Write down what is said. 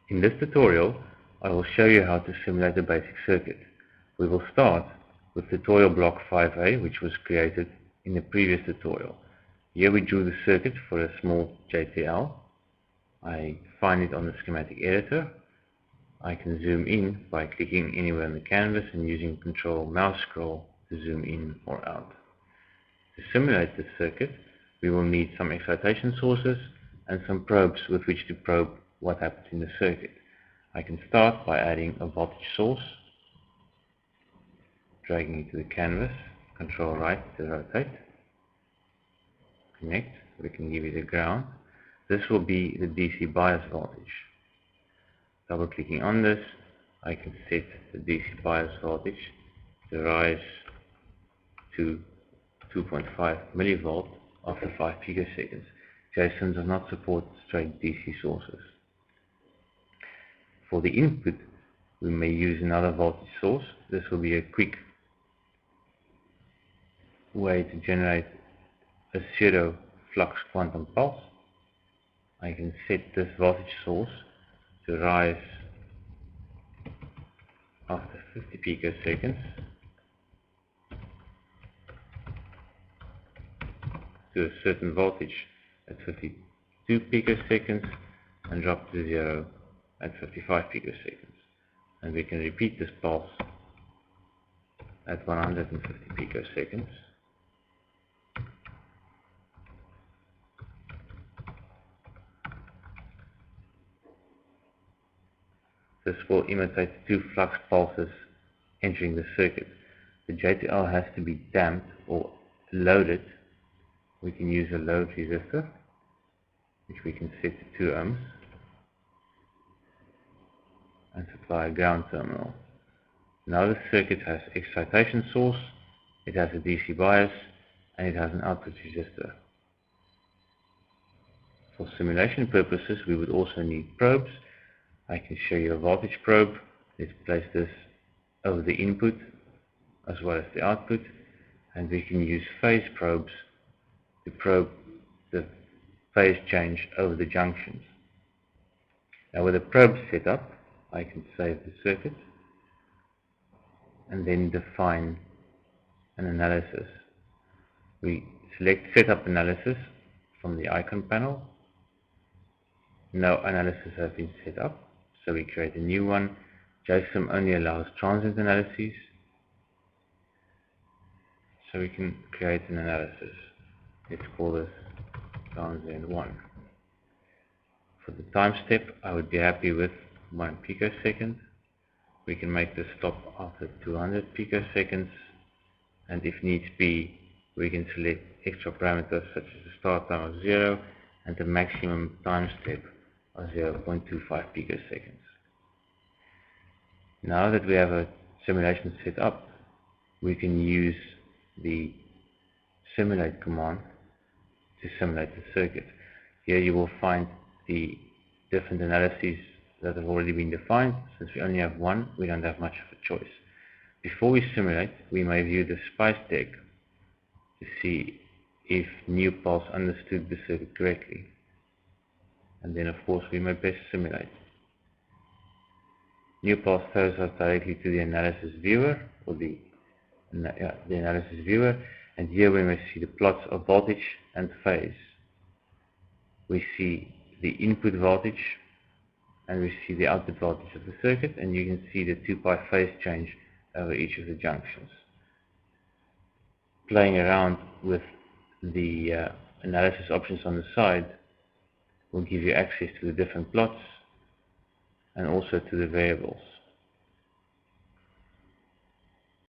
In this tutorial, I will show you how to simulate a basic circuit. We will start with tutorial block 5A, which was created in the previous tutorial. Here we drew the circuit for a small JTL. I find it on the schematic editor. I can zoom in by clicking anywhere on the canvas and using Control mouse scroll to zoom in or out. To simulate the circuit, we will need some excitation sources and some probes with which to probe what happens in the circuit. I can start by adding a voltage source, dragging it to the canvas, Control right to rotate, connect. We can give it a ground. This will be the DC bias voltage. Double clicking on this, I can set the DC bias voltage to rise to 2.5 millivolt after 5 picoseconds. JSON does not support straight DC sources. For the input, we may use another voltage source. This will be a quick way to generate a pseudo flux quantum pulse. I can set this voltage source to rise after 50 picoseconds to a certain voltage at 52 picoseconds and drop to 0 at 55 picoseconds. And we can repeat this pulse at 150 picoseconds. This will imitate two flux pulses entering the circuit. The JTL has to be damped or loaded. We can use a load resistor, which we can set to 2 ohms, and supply a ground terminal. Now the circuit has excitation source, it has a DC bias, and it has an output resistor. For simulation purposes, we would also need probes. I can show you a voltage probe. Let's place this over the input as well as the output, and we can use phase probes to probe the phase change over the junctions. Now with the probe set up, I can save the circuit and then define an analysis. We select Setup Analysis from the icon panel. No analysis has been set up, so we create a new one. JSON only allows transient analyses, so we can create an analysis. Let's call this transient 1. For the time step, I would be happy with 1 picosecond. We can make this stop after 200 picoseconds, and if needs be, we can select extra parameters such as the start time of 0 and the maximum time step of 0.25 picoseconds. Now that we have a simulation set up, we can use the simulate command to simulate the circuit. Here you will find the different analyses that have already been defined. Since we only have one, we don't have much of a choice. Before we simulate, we may view the spice deck to see if NioPulse understood the circuit correctly. And then of course we may best simulate. NioPulse throws us directly to the analysis viewer, or the analysis viewer, and here we may see the plots of voltage and phase. We see the input voltage and we see the output voltage of the circuit, and you can see the 2-pi phase change over each of the junctions. Playing around with the analysis options on the side will give you access to the different plots and also to the variables.